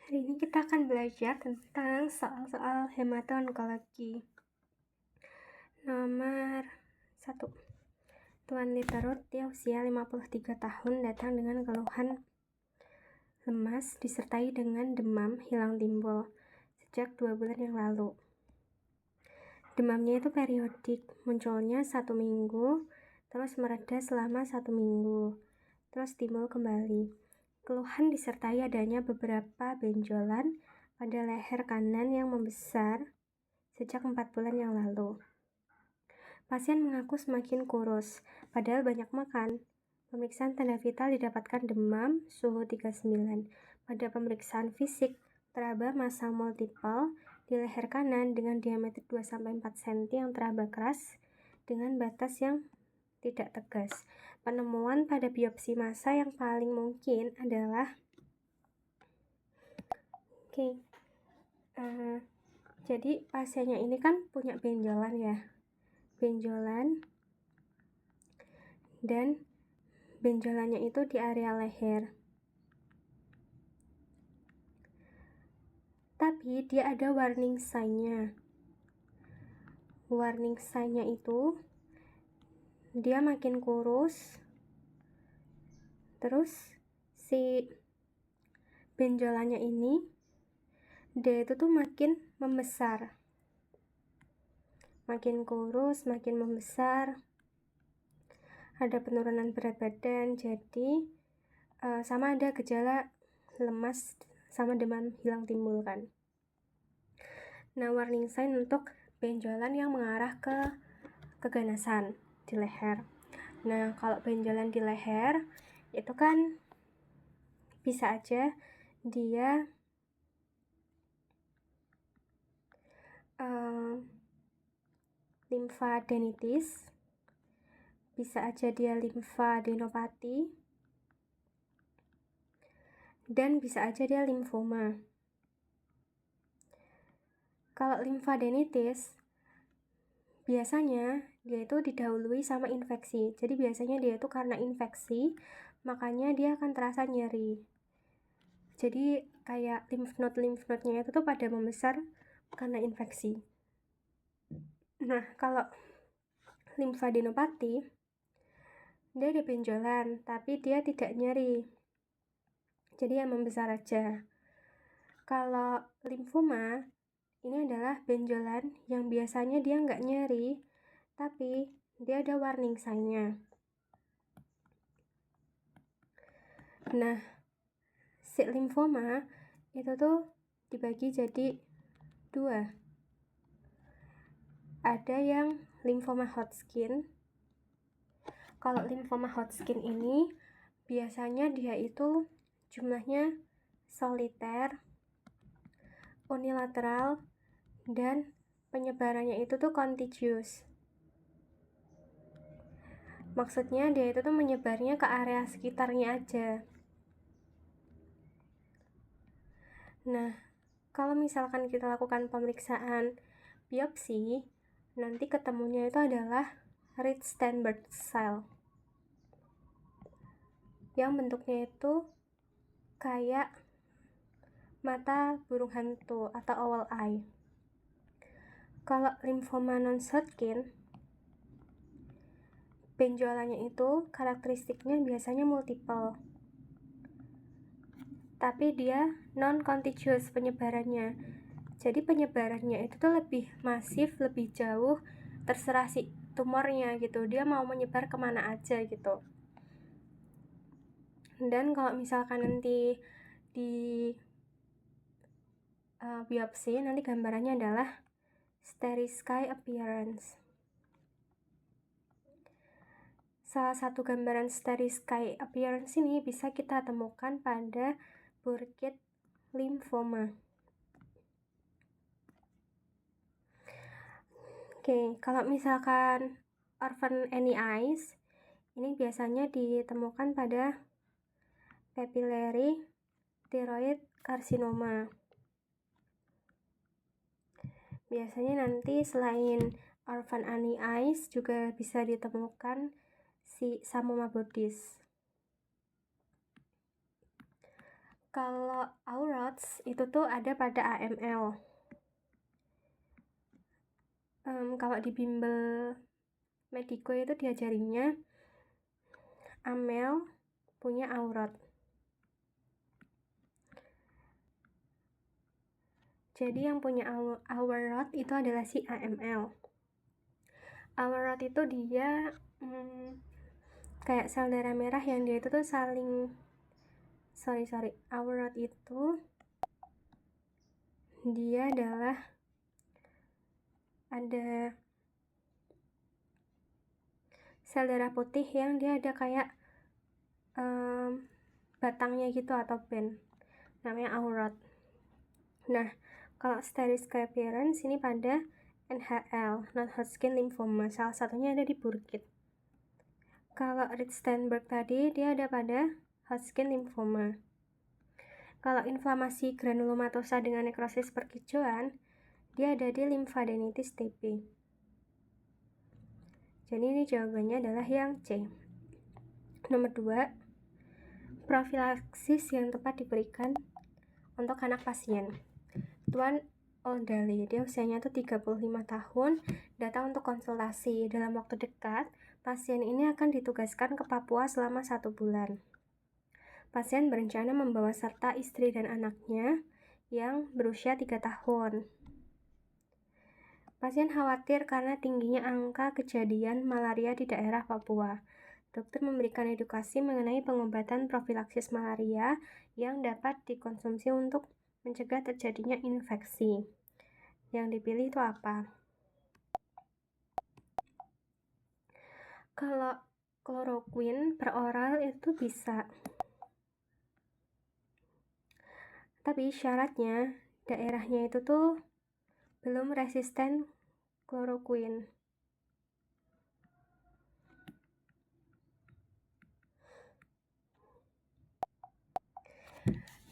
Hari ini kita akan belajar tentang soal-soal hemato-onkologi. Nomor 1. Tuan Lita Ruth usia 53 tahun datang dengan keluhan lemas disertai dengan demam hilang timbul sejak 2 bulan yang lalu. Demamnya itu periodik, munculnya 1 minggu, terus mereda selama 1 minggu, terus timbul kembali. Keluhan disertai adanya beberapa benjolan pada leher kanan yang membesar sejak 4 bulan yang lalu. Pasien mengaku semakin kurus, padahal banyak makan. Pemeriksaan tanda vital didapatkan demam, suhu 39. Pada pemeriksaan fisik, teraba massa multiple di leher kanan dengan diameter 2-4 cm yang teraba keras dengan batas yang tidak tegas. Penemuan pada biopsi massa yang paling mungkin adalah jadi pasiennya ini kan punya benjolan ya. Benjolan dan benjolannya itu di area leher. Tapi dia ada warning sign-nya. Warning sign-nya itu dia makin kurus. Terus si benjolannya ini dia itu tuh makin membesar. Makin kurus, makin membesar. Ada penurunan berat badan, jadi sama ada gejala lemas sama demam hilang timbul kan. Nah, warning sign untuk benjolan yang mengarah ke keganasan di leher. Nah, kalau benjolan di leher itu kan bisa aja dia limfadenitis, bisa aja dia limfadenopati, dan bisa aja dia limfoma. Kalau limfadenitis biasanya dia itu didahului sama infeksi. Jadi biasanya dia itu karena infeksi, makanya dia akan terasa nyeri. Jadi kayak lymph node-nya itu tuh pada membesar karena infeksi. Nah, kalau limfadenopati dia ada benjolan, tapi dia tidak nyeri. Jadi yang membesar aja. Kalau limfoma ini adalah benjolan yang biasanya dia nggak nyeri, tapi dia ada warning sign-nya. Nah, si limfoma itu tuh dibagi jadi 2. Ada yang limfoma Hodgkin. Kalau limfoma Hodgkin ini biasanya dia itu jumlahnya soliter, unilateral, dan penyebarannya itu tuh contagious. Maksudnya dia itu tuh menyebarnya ke area sekitarnya aja. Nah, kalau misalkan kita lakukan pemeriksaan biopsi, nanti ketemunya itu adalah Rich-Steinberg cell yang bentuknya itu kayak mata burung hantu atau owl eye. Kalau limfoma non-Hodgkin, benjolannya itu karakteristiknya biasanya multiple, tapi dia non-contagious penyebarannya. Jadi penyebarannya itu tuh lebih masif, lebih jauh, terserah si tumornya gitu, dia mau menyebar kemana aja gitu. Dan kalau misalkan nanti di biopsi, nanti gambarannya adalah Starry-Sky appearance. Salah satu gambaran Starry-Sky appearance ini bisa kita temukan pada Burkitt lymphoma. Kalau misalkan orphan any eyes, ini biasanya ditemukan pada papillary thyroid carcinoma. Biasanya nanti selain orphan any eyes juga bisa ditemukan si Psammomabodes. Kalau aurats itu tuh ada pada AML. Kalau di bimbel Medico itu diajarinya AML punya aurat. Jadi yang punya aurat itu adalah si AML. Aurat itu dia kayak sel darah merah yang dia itu tuh saling aurat itu dia adalah ada sel darah putih yang dia ada kayak batangnya gitu atau band, namanya aurat. Nah, kalau statistical appearance ini pada NHL, non-Hodgkin lymphoma, salah satunya ada di Burkitt. Kalau Richter-Steinberg tadi dia ada pada Hodgkin lymphoma. Kalau inflamasi granulomatosa dengan nekrosis perkicauan, dia ada di lymphadenitis TB. Jadi ini jawabannya adalah yang C. Nomor 2, profilaksis yang tepat diberikan untuk anak pasien. Tuan Oldali, dia usianya itu 35 tahun, datang untuk konsultasi. Dalam waktu dekat, pasien ini akan ditugaskan ke Papua selama 1 bulan. Pasien berencana membawa serta istri dan anaknya yang berusia 3 tahun. Pasien khawatir karena tingginya angka kejadian malaria di daerah Papua. Dokter memberikan edukasi mengenai pengobatan profilaksis malaria yang dapat dikonsumsi untuk mencegah terjadinya infeksi. Yang dipilih itu apa? Kalau kloroquine per oral itu bisa. Tapi syaratnya daerahnya itu tuh belum resisten kloroquine.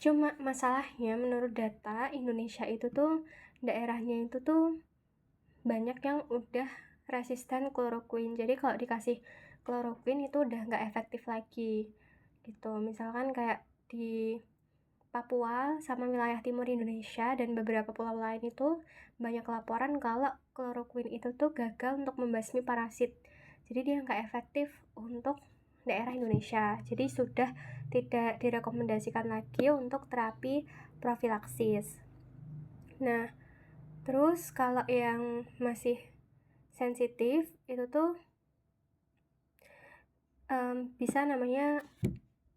Cuma masalahnya menurut data Indonesia itu tuh daerahnya itu tuh banyak yang udah resisten kloroquine. Jadi kalau dikasih kloroquine itu udah nggak efektif lagi gitu. Misalkan kayak di Papua sama wilayah timur Indonesia dan beberapa pulau lain itu banyak laporan kalau kloroquine itu tuh gagal untuk membasmi parasit. Jadi dia nggak efektif untuk daerah Indonesia. Jadi sudah tidak direkomendasikan lagi untuk terapi profilaksis. Nah, terus kalau yang masih sensitif itu tuh bisa namanya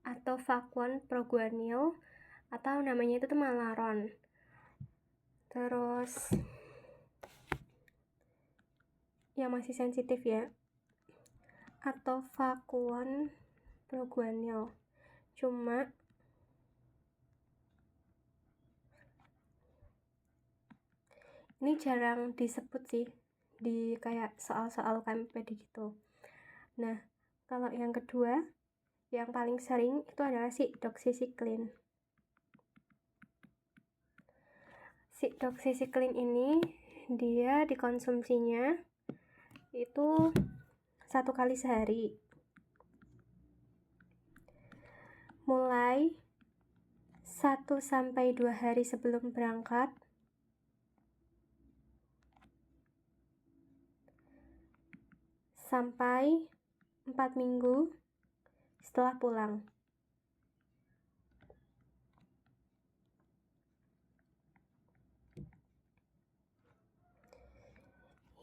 atau vakuon proguanil atau namanya itu tuh malaron. Terus yang masih sensitif ya, atau vakuon proguanil. Cuma ini jarang disebut sih di kayak soal-soal KMPD gitu. Nah, kalau yang kedua yang paling sering itu adalah si doxycycline. Si doxycycline ini dia dikonsumsinya itu 1 kali sehari. Mulai 1-2 hari sebelum berangkat sampai 4 minggu setelah pulang.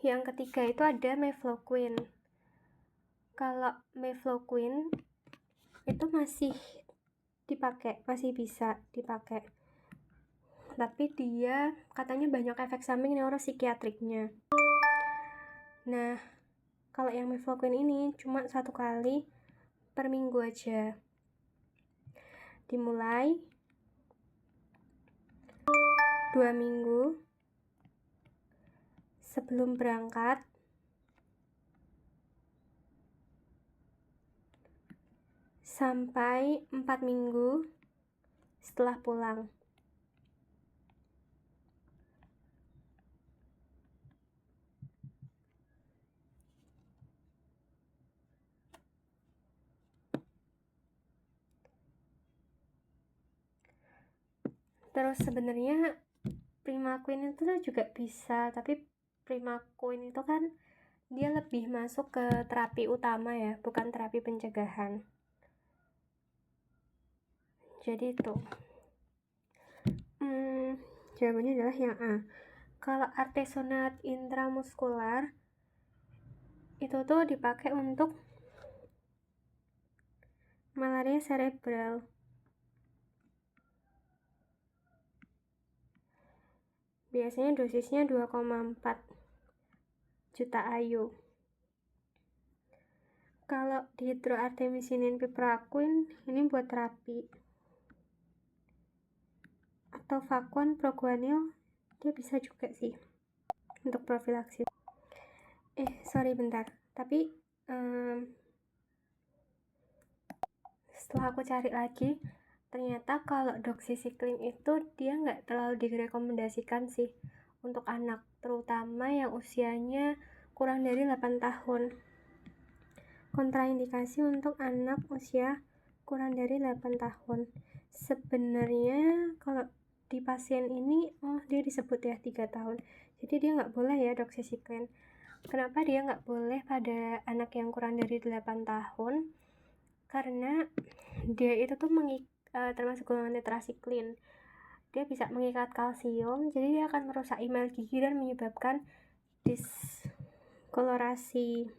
Yang ketiga itu ada mefloquine. Kalau mefloquine itu masih bisa dipakai. Tapi dia katanya banyak efek samping neuropsikiatriknya. Nah, kalau yang mefloquine ini cuma 1 kali per minggu aja. Dimulai 2 minggu sebelum berangkat sampai 4 minggu setelah pulang. Terus sebenarnya Primaquine itu juga bisa, tapi Primaquine itu kan dia lebih masuk ke terapi utama ya, bukan terapi pencegahan. Jadi itu jawabannya adalah yang A. Kalau artesunate intramuskular itu tuh dipakai untuk malaria cerebral. Biasanya dosisnya 2,4 juta IU. Kalau dihydroartemisinin piperacin ini buat terapi. Atau Vaquan Proguanil dia bisa juga sih untuk profilaksis. Sorry bentar. Tapi setelah aku cari lagi, ternyata kalau doxycycline itu dia nggak terlalu direkomendasikan sih untuk anak, terutama yang usianya kurang dari 8 tahun. Kontraindikasi untuk anak usia kurang dari 8 tahun. Sebenarnya kalau di pasien ini, dia disebut ya 3 tahun. Jadi dia nggak boleh ya doxycycline. Kenapa dia nggak boleh pada anak yang kurang dari 8 tahun? Karena dia itu tuh termasuk golongan tetrasiklin. Dia bisa mengikat kalsium, jadi dia akan merusak email gigi dan menyebabkan diskolorasi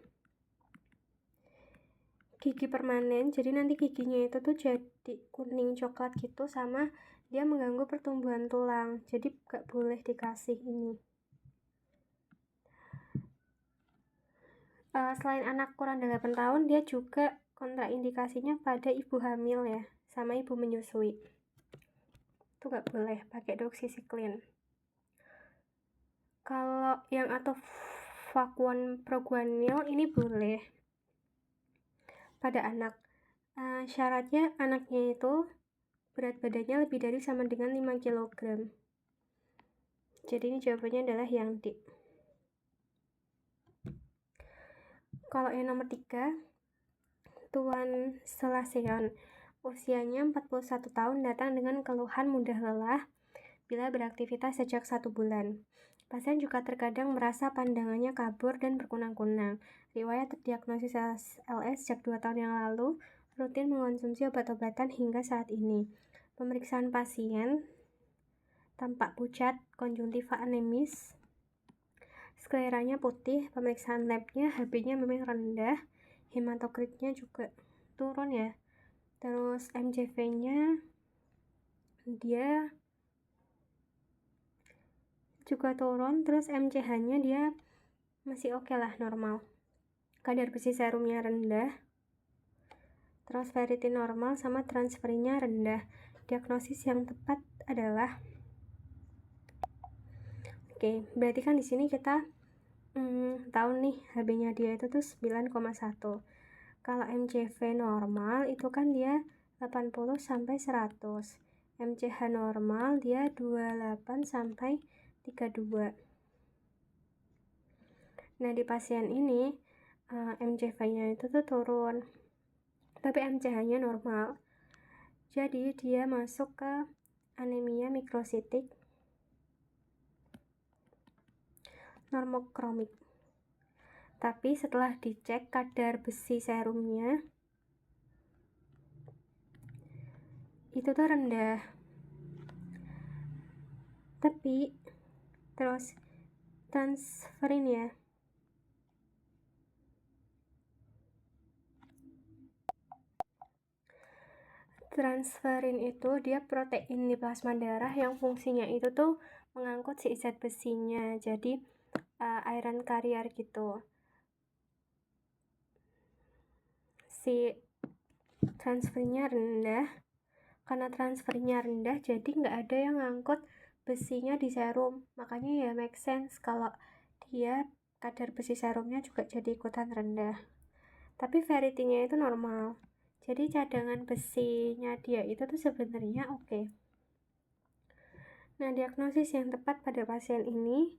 gigi permanen. Jadi nanti giginya itu tuh jadi kuning coklat gitu, sama dia mengganggu pertumbuhan tulang. Jadi gak boleh dikasih ini. Selain anak kurang dari 8 tahun, dia juga kontraindikasinya pada ibu hamil ya, sama ibu menyusui. Itu gak boleh pakai doxycycline. Kalau yang atau Vaquan Proguanil ini boleh pada anak. Syaratnya anaknya itu berat badannya lebih dari sama dengan 5 kg. Jadi ini jawabannya adalah yang D. Kalau yang nomor 3, Tuan Selaseon, usianya 41 tahun, datang dengan keluhan mudah lelah bila beraktivitas sejak 1 bulan. Pasien juga terkadang merasa pandangannya kabur dan berkunang-kunang. Riwayat terdiagnosis LS sejak 2 tahun yang lalu, rutin mengonsumsi obat-obatan hingga saat ini. Pemeriksaan pasien tampak pucat, konjungtiva anemis, skleranya putih, pemeriksaan labnya HB-nya memang rendah, hematokritnya juga turun ya. Terus MCV-nya dia juga turun, terus MCH-nya dia masih oke lah, normal. Kadar besi serumnya rendah, terus ferritin normal, sama transferinnya rendah. Diagnosis yang tepat adalah berarti kan di sini kita tahu nih HB-nya dia itu tuh 9,1. Kalau MCV normal itu kan dia 80 sampai 100. MCH normal dia 28 sampai 32. Nah, di pasien ini MCV-nya itu tuh turun, tapi MCH-nya normal. Jadi dia masuk ke anemia mikrositik normokromik. Tapi setelah dicek kadar besi serumnya itu tuh rendah. Tapi terus transferin ya. Transferin itu dia protein di plasma darah yang fungsinya itu tuh mengangkut si zat besinya. Jadi iron carrier gitu. Si transfernya rendah. Karena transfernya rendah, jadi nggak ada yang ngangkut besinya di serum. Makanya ya make sense kalau dia kadar besi serumnya juga jadi ikutan rendah. Tapi ferritinnya itu normal. Jadi cadangan besinya dia itu tuh sebenarnya oke. Nah, diagnosis yang tepat pada pasien ini,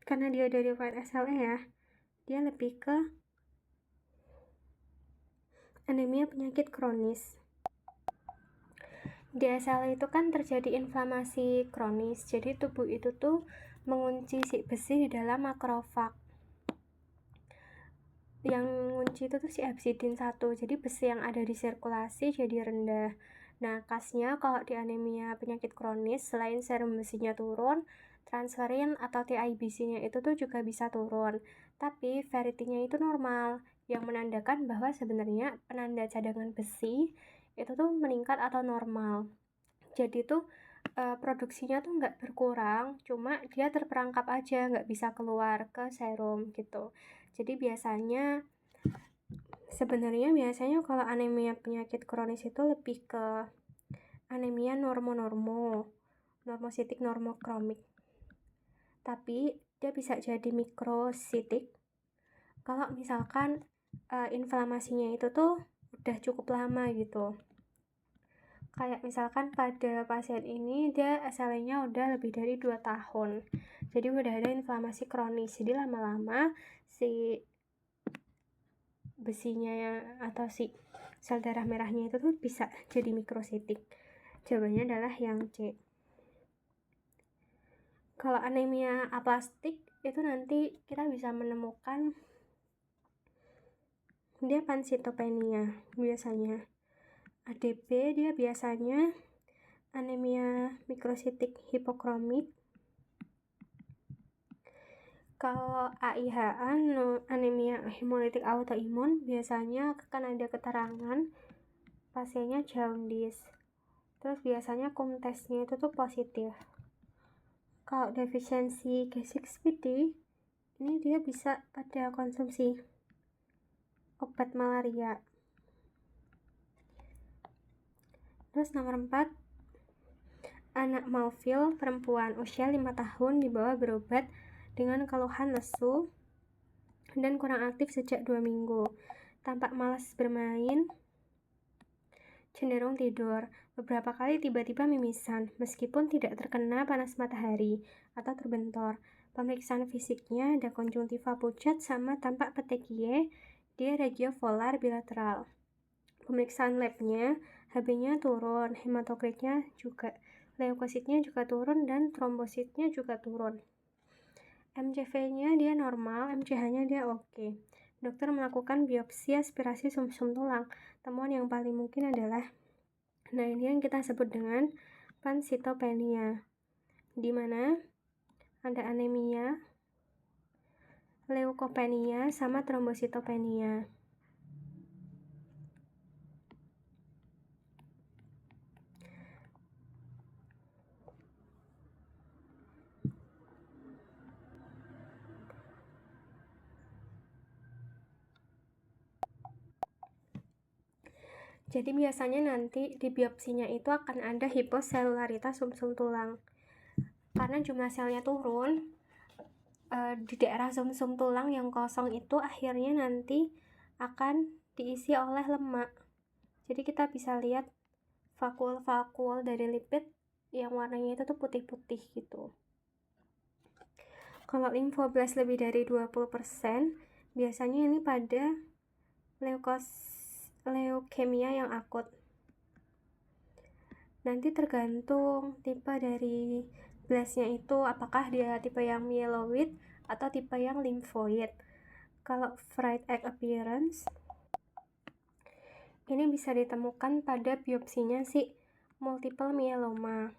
karena dia dari riwayat SLE ya, dia lebih ke anemia penyakit kronis. Di SLE itu kan terjadi inflamasi kronis, jadi tubuh itu tuh mengunci si besi di dalam makrofag. Yang ngunci itu tuh si hepsidin 1, jadi besi yang ada di sirkulasi jadi rendah. Nah, khasnya kalau di anemia penyakit kronis, selain serum besinya turun, transferin atau TIBC-nya itu tuh juga bisa turun. Tapi ferritinnya itu normal, yang menandakan bahwa sebenarnya penanda cadangan besi itu tuh meningkat atau normal. Jadi tuh produksinya tuh nggak berkurang, cuma dia terperangkap aja, nggak bisa keluar ke serum gitu. Jadi biasanya kalau anemia penyakit kronis itu lebih ke anemia normositik normokromik. Tapi dia bisa jadi mikrositik kalau misalkan inflamasinya itu tuh udah cukup lama gitu. Kayak misalkan pada pasien ini dia SLE-nya udah lebih dari 2 tahun. Jadi udah ada inflamasi kronis. Jadi lama-lama si besinya atau si sel darah merahnya itu tuh bisa jadi mikrositik. Jawabannya adalah yang C. Kalau anemia aplastik itu nanti kita bisa menemukan dia pansitopenia biasanya. ADP dia biasanya anemia mikrositik hipokromik. Kalau AIHA anemia hemolitik autoimun biasanya akan ada keterangan pasiennya jaundice. Terus biasanya kumtesnya itu tuh positif. Kalau defisiensi G6PD ini dia bisa pada konsumsi obat malaria. Terus nomor 4, anak maofil perempuan usia 5 tahun dibawa berobat dengan keluhan lesu dan kurang aktif sejak 2 minggu. Tampak malas bermain, cenderung tidur, beberapa kali tiba-tiba mimisan, meskipun tidak terkena panas matahari atau terbentur. Pemeriksaan fisiknya ada konjungtiva pucat sama tampak petekie di regiovolar bilateral. Pemeriksaan labnya, Hb-nya turun, hematokritnya juga, leukositnya juga turun, dan trombositnya juga turun. MCV-nya dia normal, MCH-nya dia oke. Dokter melakukan biopsi aspirasi sumsum tulang. Temuan yang paling mungkin adalah, nah ini yang kita sebut dengan pansitopenia, di mana ada anemia, leukopenia, sama trombositopenia. Jadi biasanya nanti di biopsinya itu akan ada hiposelularitas sumsum tulang. Karena jumlah selnya turun, di daerah sumsum tulang yang kosong itu akhirnya nanti akan diisi oleh lemak. Jadi kita bisa lihat vakul-vakul dari lipid yang warnanya itu tuh putih-putih gitu. Kalau limfoblast lebih dari 20%, biasanya ini pada leukemia yang akut. Nanti tergantung tipe dari blastnya itu, apakah dia tipe yang myeloid atau tipe yang limfoid. Kalau fried egg appearance, ini bisa ditemukan pada biopsinya si multiple myeloma.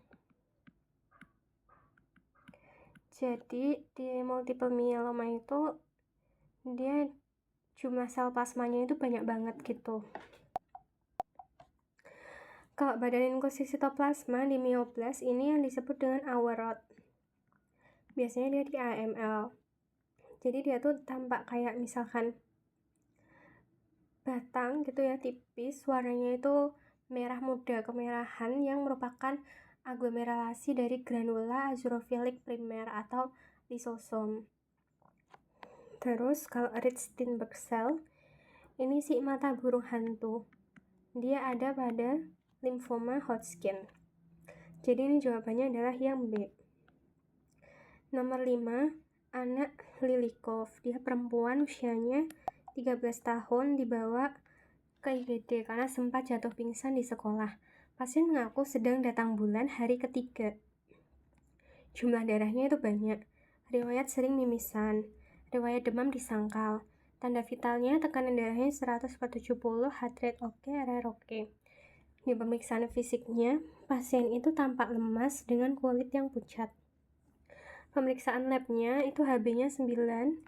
Jadi di multiple myeloma itu dia jumlah sel plasmanya itu banyak banget gitu. Kalau badan inklusi sitoplasma di myoblast ini yang disebut dengan Auerot. Biasanya dia di AML. Jadi dia tuh tampak kayak misalkan batang gitu ya, tipis, warnanya itu merah muda kemerahan yang merupakan aglomerasi dari granula azurofilik primer atau lisosom. Terus kalau Rich-Steinberg cell, ini si mata burung hantu. Dia ada pada limfoma Hodgkin. Jadi ini jawabannya adalah yang B. Nomor 5, anak Lilikov. Dia perempuan usianya 13 tahun dibawa ke IGD karena sempat jatuh pingsan di sekolah. Pasien mengaku sedang datang bulan hari ketiga. Jumlah darahnya itu banyak. Riwayat sering mimisan. Riwayat demam disangkal. Tanda vitalnya tekanan darahnya 170, heart rate oke, RR oke. Di pemeriksaan fisiknya, pasien itu tampak lemas dengan kulit yang pucat. Pemeriksaan labnya itu HB-nya 9,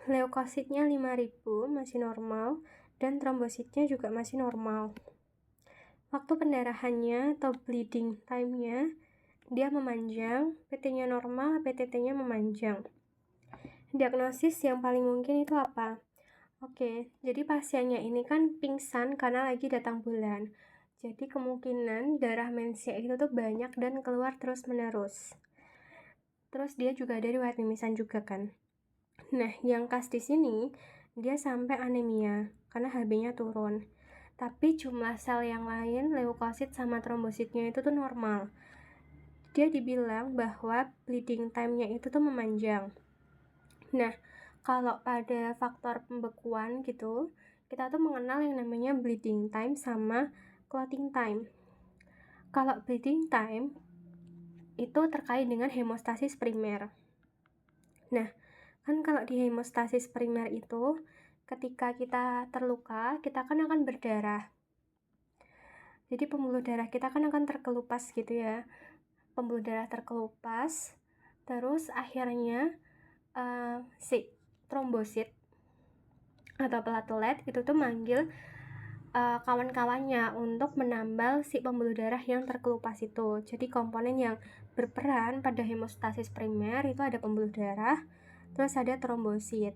leukositnya 5000, masih normal, dan trombositnya juga masih normal. Waktu pendarahannya atau bleeding time-nya, dia memanjang, PT-nya normal, PTT-nya memanjang. Diagnosis yang paling mungkin itu apa? Oke, jadi pasiennya ini kan pingsan karena lagi datang bulan. Jadi kemungkinan darah mensia itu tuh banyak dan keluar terus-menerus. Terus dia juga ada riwayat mimisan juga kan. Nah, yang khas di sini dia sampai anemia karena HB-nya turun. Tapi jumlah sel yang lain, leukosit sama trombositnya itu tuh normal. Dia dibilang bahwa bleeding time-nya itu tuh memanjang. Nah, kalau pada faktor pembekuan gitu, kita tuh mengenal yang namanya bleeding time sama clotting time. Kalau bleeding time itu terkait dengan hemostasis primer. Nah, kan kalau di hemostasis primer itu, ketika kita terluka, kita kan akan berdarah. Jadi pembuluh darah kita kan akan terkelupas gitu ya. Pembuluh darah terkelupas, terus akhirnya si trombosit atau platelet itu tuh manggil kawan-kawannya untuk menambal si pembuluh darah yang terkelupas itu. Jadi komponen yang berperan pada hemostasis primer itu ada pembuluh darah, terus ada trombosit.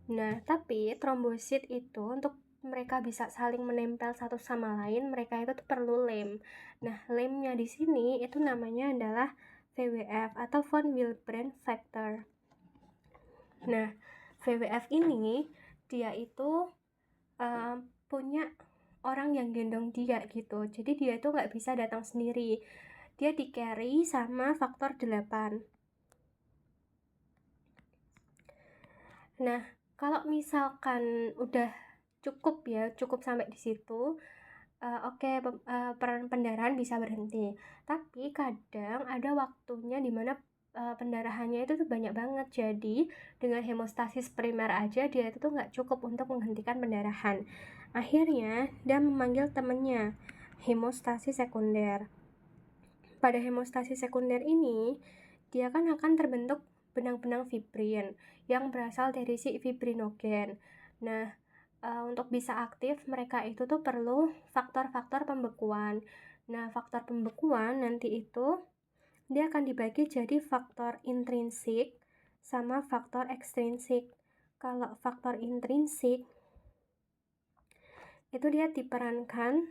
Nah, tapi trombosit itu untuk mereka bisa saling menempel satu sama lain, mereka itu tuh perlu lem. Nah, lemnya di sini itu namanya adalah VWF atau von Willebrand factor. Nah, VWF ini dia itu punya orang yang gendong dia gitu. Jadi dia itu nggak bisa datang sendiri. Dia di carry sama faktor 8. Nah, kalau misalkan udah cukup sampai di situ, peran pendarahan bisa berhenti. Tapi kadang ada waktunya dimana pendarahannya itu tuh banyak banget. Jadi dengan hemostasis primer aja dia itu tuh nggak cukup untuk menghentikan pendarahan. Akhirnya dia memanggil temennya, hemostasis sekunder. Pada hemostasis sekunder ini, dia kan akan terbentuk benang-benang fibrin yang berasal dari si fibrinogen. Nah, untuk bisa aktif mereka itu tuh perlu faktor-faktor pembekuan. Nah, faktor pembekuan nanti itu dia akan dibagi jadi faktor intrinsik sama faktor ekstrinsik. Kalau faktor intrinsik itu dia diperankan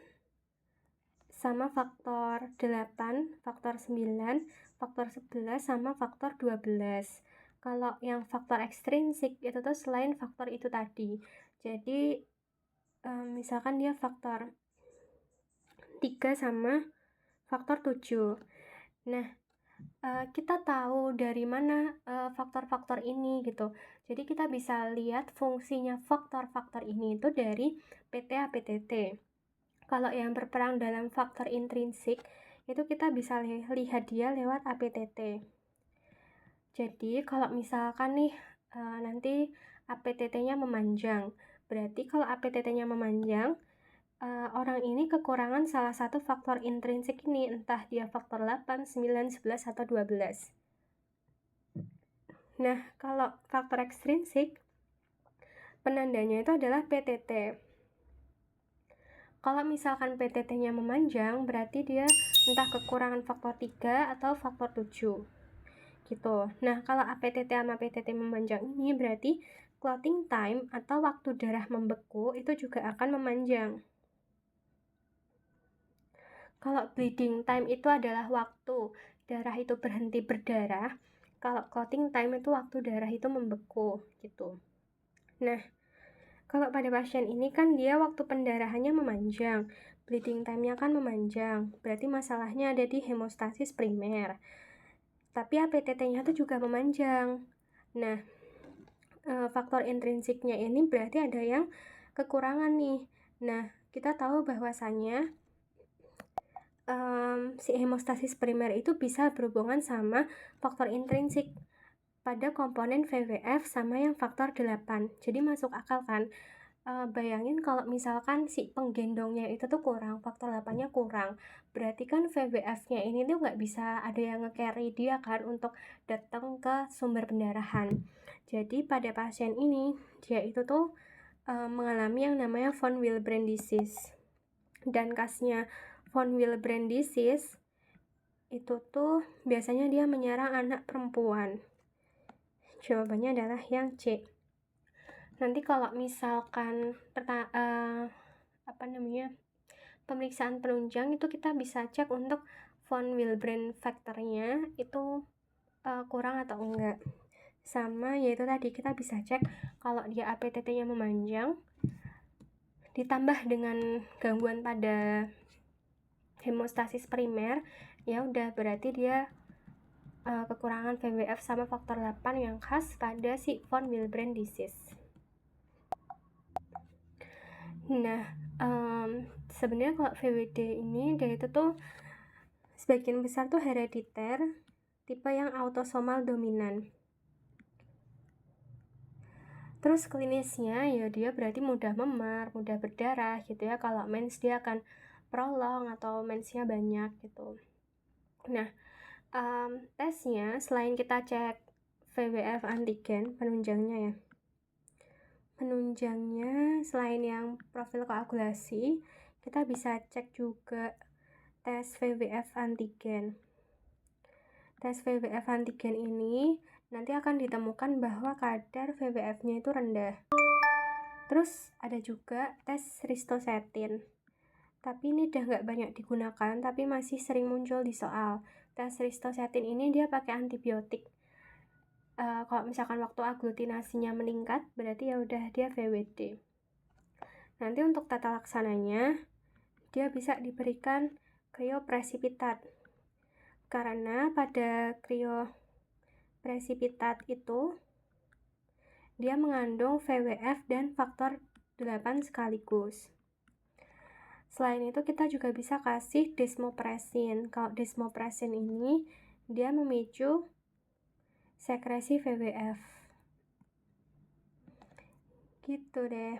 sama faktor 8, faktor 9, faktor 11 sama faktor 12. Kalau yang faktor ekstrinsik itu tuh selain faktor itu tadi. Jadi misalkan dia faktor 3 sama faktor 7. Nah, kita tahu dari mana faktor-faktor ini gitu. Jadi kita bisa lihat fungsinya faktor-faktor ini itu dari PTA PTT. Kalau yang berperan dalam faktor intrinsik itu kita bisa lihat dia lewat APTT. Jadi kalau misalkan nih nanti APTT-nya memanjang, berarti kalau APTT-nya memanjang, orang ini kekurangan salah satu faktor intrinsik ini, entah dia faktor 8, 9, 11, atau 12. Nah, kalau faktor ekstrinsik, penandanya itu adalah PTT. Kalau misalkan PTT-nya memanjang, berarti dia entah kekurangan faktor 3 atau faktor 7. Gitu. Nah, kalau APTT sama PTT memanjang ini berarti clotting time atau waktu darah membeku itu juga akan memanjang. Kalau bleeding time itu adalah waktu darah itu berhenti berdarah. Kalau clotting time itu waktu darah itu membeku gitu. Nah, kalau pada pasien ini kan dia waktu pendarahannya memanjang, bleeding time-nya kan memanjang, berarti masalahnya ada di hemostasis primer. Tapi APTT-nya itu juga memanjang. Nah, faktor intrinsiknya ini berarti ada yang kekurangan nih. Nah, kita tahu bahwasannya si hemostasis primer itu bisa berhubungan sama faktor intrinsik pada komponen VWF sama yang faktor 8. Jadi masuk akal kan? Bayangin kalau misalkan si penggendongnya itu tuh kurang, faktor 8-nya kurang, berarti kan VWF-nya ini tuh nggak bisa ada yang nge-carry dia kan untuk datang ke sumber pendarahan. Jadi pada pasien ini, dia itu tuh mengalami yang namanya von Willebrand disease. Dan khasnya von Willebrand disease itu tuh biasanya dia menyerang anak perempuan. Jawabannya adalah yang C. Nanti kalau misalkan pemeriksaan penunjang itu kita bisa cek untuk von Willebrand faktornya itu kurang atau enggak. Sama yaitu tadi kita bisa cek kalau dia APTT-nya memanjang ditambah dengan gangguan pada hemostasis primer, ya udah berarti dia kekurangan VWF sama faktor 8 yang khas pada si von Willebrand disease. Nah, sebenarnya kalau VWD ini dia itu tuh sebagian besar tuh herediter, tipe yang autosomal dominan. Terus klinisnya ya dia berarti mudah memar, mudah berdarah gitu ya. Kalau mens dia akan prolong atau mensnya banyak gitu. Nah, tesnya selain kita cek VWF antigen penunjangnya ya. Penunjangnya selain yang profil koagulasi, kita bisa cek juga tes VWF antigen. Tes VWF antigen ini nanti akan ditemukan bahwa kadar VWF-nya itu rendah. Terus ada juga tes ristosetin. Tapi ini udah nggak banyak digunakan, tapi masih sering muncul di soal. Tes ristosetin ini dia pakai antibiotik. Kalau misalkan waktu aglutinasinya meningkat, berarti ya udah dia VWD. Nanti untuk tata laksananya, dia bisa diberikan kriopresipitat. Karena pada kriopresipitat itu, dia mengandung VWF dan faktor 8 sekaligus. Selain itu, kita juga bisa kasih desmopresin. Kalau desmopresin ini, dia memicu sekresi VWF. Gitu deh.